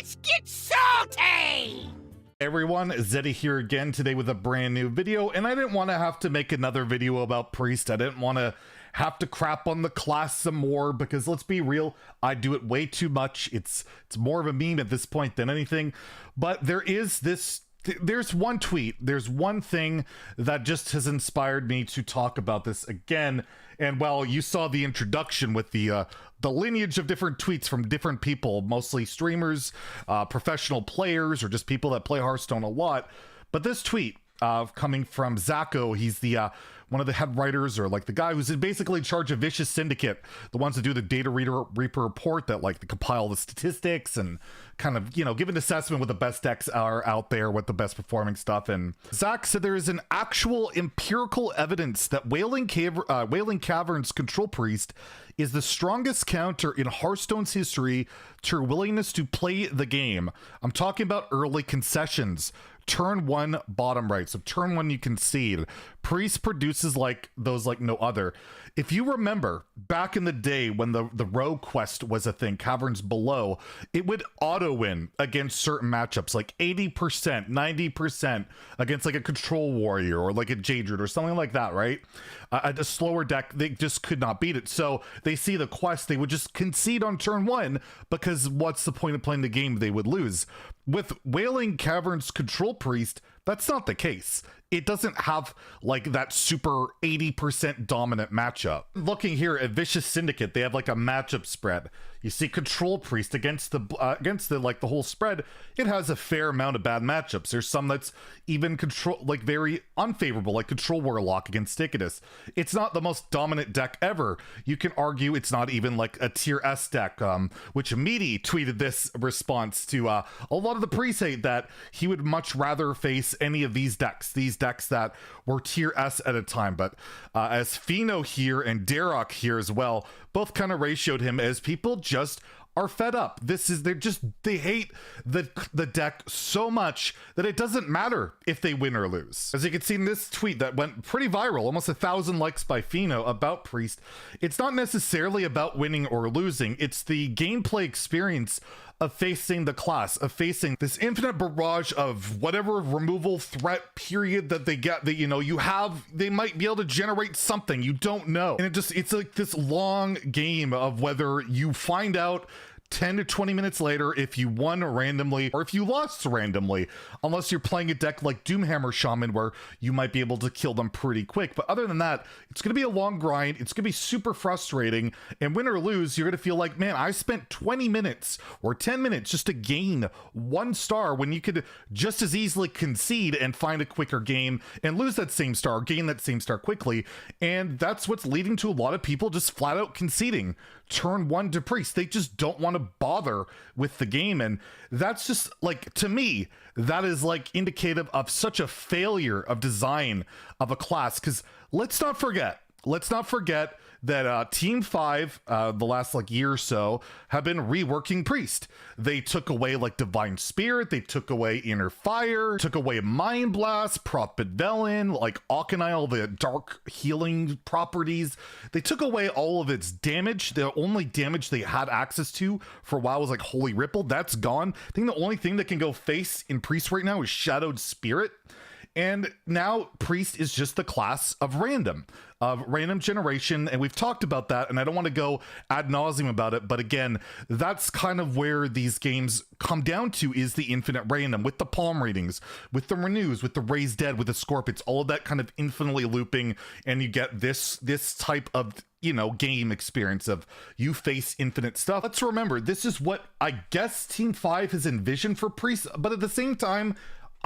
Let's get salty! Everyone, Zeddy here again today with a brand new video, and I didn't want to have to make another video about Priest. I didn't want to have to crap on the class some more because let's be real, I do it way too much. It's more of a meme at this point than anything, but there's one tweet, there's one thing that just has inspired me to talk about this again. And while you saw the introduction with the lineage of different tweets from different people, mostly streamers, professional players, or just people that play Hearthstone a lot, but this tweet coming from Zacko, he's the one of the head writers, or like the guy who's basically in charge of Vicious Syndicate, the ones that do the Data Reaper report that like compile the statistics and kind of, you know, give an assessment what the best decks are out there, what the best performing stuff. And Zach said there is an actual empirical evidence that Wailing Cavern's Control Priest is the strongest counter in Hearthstone's history to your willingness to play the game. I'm talking about early concessions. Turn one bottom right, so turn one you concede. Priest produces like those like no other. If you remember back in the day when the rogue quest was a thing, Caverns Below, it would auto win against certain matchups, like 80%, 90% against like a Control Warrior or like a Jadred or something like that, right? A slower deck, they just could not beat it. So they see the quest, they would just concede on turn one because what's the point of playing the game? They would lose. With Wailing Cavern's Control Priest, that's not the case. It doesn't have like that super 80% dominant matchup. Looking here at Vicious Syndicate, they have like a matchup spread. You see Control Priest against the like the whole spread, it has a fair amount of bad matchups. There's some that's even very unfavorable, like Control Warlock against Sticketus. It's not the most dominant deck ever. You can argue it's not even like a tier S deck, which Meaty tweeted this response to a lot of the priests hate that he would much rather face any of these decks that were tier S at a time. But as Pheno here and Darok here as well, both kind of ratioed him as people just are fed up. They hate the deck so much that it doesn't matter if they win or lose. As you can see in this tweet that went pretty viral, almost 1,000 likes by Pheno about Priest, it's not necessarily about winning or losing, it's the gameplay experience of facing the class, of facing this infinite barrage of whatever removal threat period that they get, that, you know, they might be able to generate something, you don't know. And it's like this long game of whether you find out 10 to 20 minutes later if you won randomly or if you lost randomly, unless you're playing a deck like Doomhammer Shaman where you might be able to kill them pretty quick. But other than that, it's going to be a long grind. It's going to be super frustrating, and win or lose, you're going to feel like, man, I spent 20 minutes or 10 minutes just to gain 1 star when you could just as easily concede and find a quicker game and lose that same star, gain that same star quickly. And that's what's leading to a lot of people just flat out conceding turn one to Priest. They just don't want to bother with the game, and that's just like, to me, that is like indicative of such a failure of design of a class. Because let's not forget that Team 5, the last like year or so, have been reworking Priest. They took away like Divine Spirit, they took away Inner Fire, took away Mind Blast, Prophet Velen, like Auchenile, all the dark healing properties. They took away all of its damage. The only damage they had access to for a while was like Holy Ripple. That's gone. I think the only thing that can go face in Priest right now is Shadowed Spirit. And now Priest is just the class of random generation, and we've talked about that, and I don't want to go ad nauseum about it, but again, that's kind of where these games come down to, is the infinite random, with the palm readings, with the renews, with the Raised Dead, with the Scorpions, all of that kind of infinitely looping, and you get this type of, you know, game experience of you face infinite stuff. Let's remember, this is what I guess Team 5 has envisioned for Priest, but at the same time,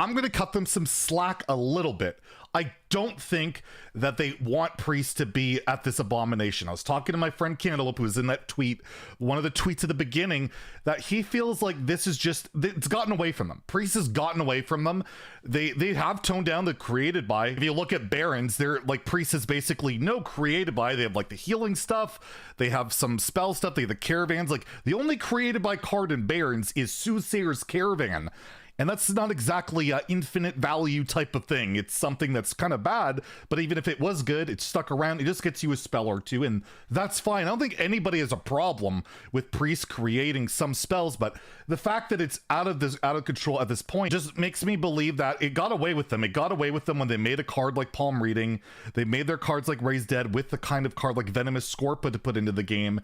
I'm going to cut them some slack a little bit. I don't think that they want Priest to be at this abomination. I was talking to my friend Cantaloupe, who was in that tweet, one of the tweets at the beginning, that he feels like this is just, it's gotten away from them. Priest has gotten away from them. They have toned down the created by. If you look at Barons, they're like, Priest is basically no created by. They have like the healing stuff. They have some spell stuff. They have the caravans. Like the only created by card in Barons is Soothsayer's Caravan. and that's not exactly an infinite value type of thing. It's something that's kind of bad, but even if it was good, it's stuck around. It just gets you a spell or two, and that's fine. I don't think anybody has a problem with Priest creating some spells, but the fact that it's out of control at this point just makes me believe that it got away with them. It got away with them when they made a card like Palm Reading. They made their cards like Raise Dead with the kind of card like Venomous Scorpa to put into the game.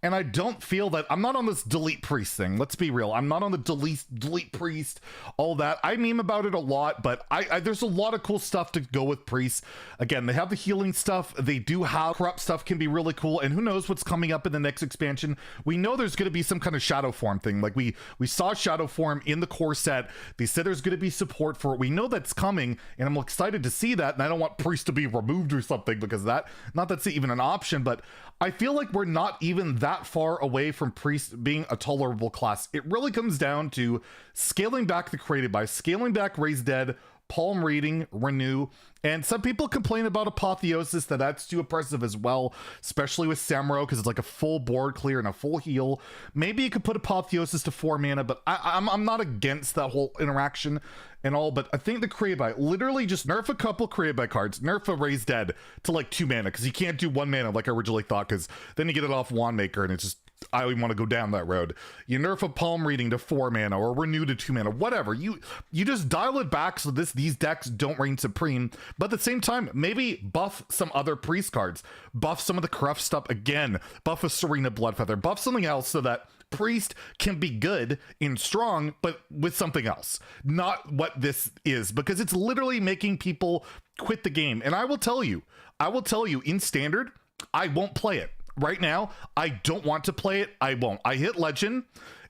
And I don't feel that I'm not on this delete priest thing. Let's be real. I'm not on the delete priest, all that. I meme about it a lot, but there's a lot of cool stuff to go with priests. Again, they have the healing stuff. They do have corrupt stuff, can be really cool. And who knows what's coming up in the next expansion. We know there's going to be some kind of shadow form thing. Like we saw shadow form in the core set. They said there's going to be support for it. We know that's coming, and I'm excited to see that. And I don't want priest to be removed or something because of that. Not that's even an option, but I feel like we're not even that far away from priest being a tolerable class. It really comes down to scaling back the created by, scaling back Raise Dead, Palm Reading, Renew, and some people complain about Apotheosis, that's too oppressive as well, especially with Samuro, because it's like a full board clear and a full heal. Maybe you could put Apotheosis to 4 mana, but I'm not against that whole interaction and all, but I think the created by, literally just nerf a couple created by cards, nerf a Raise Dead to like 2 mana, because you can't do 1 mana like I originally thought, because then you get it off Wand Maker and it's just, I don't even want to go down that road. You nerf a Palm Reading to 4 mana or Renew to 2 mana, whatever. You just dial it back so these decks don't reign supreme, but at the same time, maybe buff some other priest cards, buff some of the corrupt stuff again, buff a Serena Bloodfeather, buff something else so that priest can be good and strong, but with something else, not what this is, because it's literally making people quit the game. And I will tell you in standard, I won't play it. Right now, I don't want to play it. I won't. I hit Legend,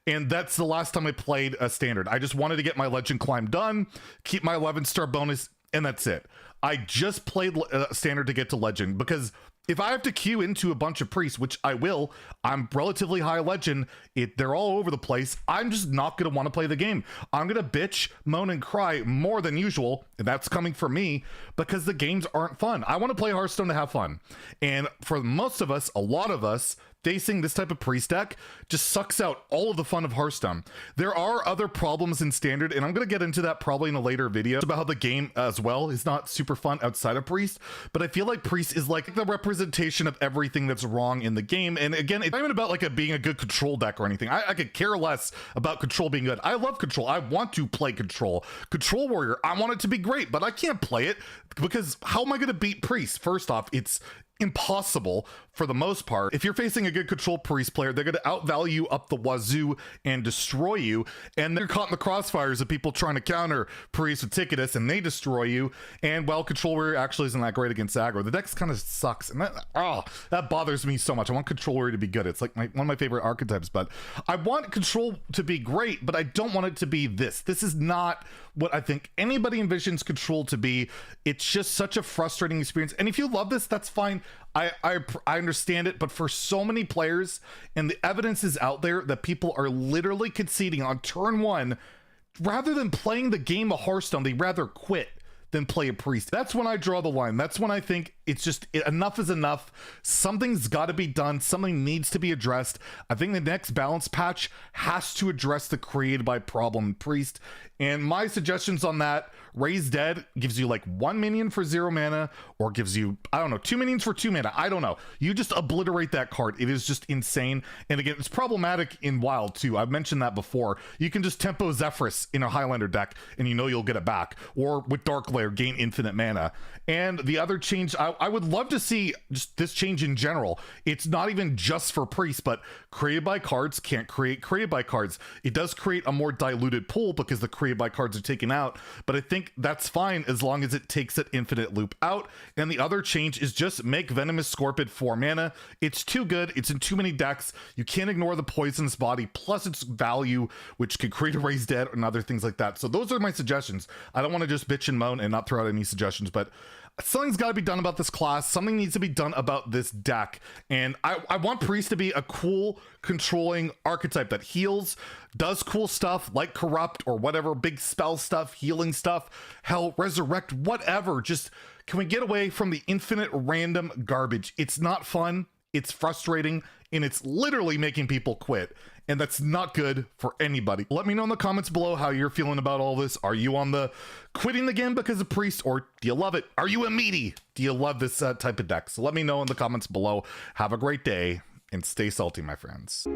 and that's the last time I played a standard. I just wanted to get my Legend climb done, keep my 11-star bonus, and that's it. I just played standard to get to Legend, because if I have to queue into a bunch of priests, which I will, I'm relatively high Legend, they're all over the place, I'm just not going to want to play the game. I'm going to bitch, moan, and cry more than usual, and that's coming from me, because the games aren't fun. I want to play Hearthstone to have fun. And for most of us, a lot of us, facing this type of priest deck just sucks out all of the fun of Hearthstone. There are other problems in standard, and I'm going to get into that probably in a later video about how the game as well is not super fun outside of priest, but I feel like priest is like the representation of everything that's wrong in the game. And again, it's not even about like it being a good control deck or anything. I could care less about control being good. I love control. I want to play control. Control warrior, I want it to be great, but I can't play it because how am I going to beat priest? First off, it's impossible for the most part. If you're facing a good control priest player, they're going to outvalue up the wazoo and destroy you, and they're caught in the crossfires of people trying to counter priest with Ticketus, and they destroy you. And well, control warrior actually isn't that great against aggro. The deck kind of sucks, and that bothers me so much. I want control warrior to be good. It's like one of my favorite archetypes, but I want control to be great, but I don't want it to be this. This is not what I think anybody envisions control to be. It's just such a frustrating experience, and if you love this, that's fine. I understand it, but for so many players, and the evidence is out there that people are literally conceding on turn 1, rather than playing the game of Hearthstone, they rather quit than play a priest. That's when I draw the line. That's when I think it's just enough is enough. Something's got to be done. Something needs to be addressed. I think the next balance patch has to address the created by problem priest. And my suggestions on that, Raise Dead gives you like 1 minion for 0 mana, or gives you, I don't know, 2 minions for 2 mana. I don't know. You just obliterate that card. It is just insane. And again, it's problematic in Wild too. I've mentioned that before. You can just tempo Zephyrus in a Highlander deck and you know you'll get it back. Or with Dark Lair, gain infinite mana. And the other change, I would love to see just this change in general. It's not even just for priests, but created by cards can't create created by cards. It does create a more diluted pool because the created by cards are taken out, but I think that's fine as long as it takes that infinite loop out. And the other change is just make Venomous Scorpid 4 mana. It's too good. It's in too many decks. You can't ignore the poisonous body plus its value, which could create a Raise Dead and other things like that. So those are my suggestions. I don't want to just bitch and moan and not throw out any suggestions, but something's got to be done about this class. Something needs to be done about this deck. And I want Priest to be a cool, controlling archetype that heals, does cool stuff like Corrupt or whatever, big spell stuff, healing stuff, hell, Resurrect, whatever. Just, can we get away from the infinite random garbage? It's not fun, it's frustrating, and it's literally making people quit. and that's not good for anybody. Let me know in the comments below how you're feeling about all this. Are you on the quitting the game because of priest, or do you love it? Are you a meaty? Do you love this type of deck? So let me know in the comments below. Have a great day and stay salty, my friends.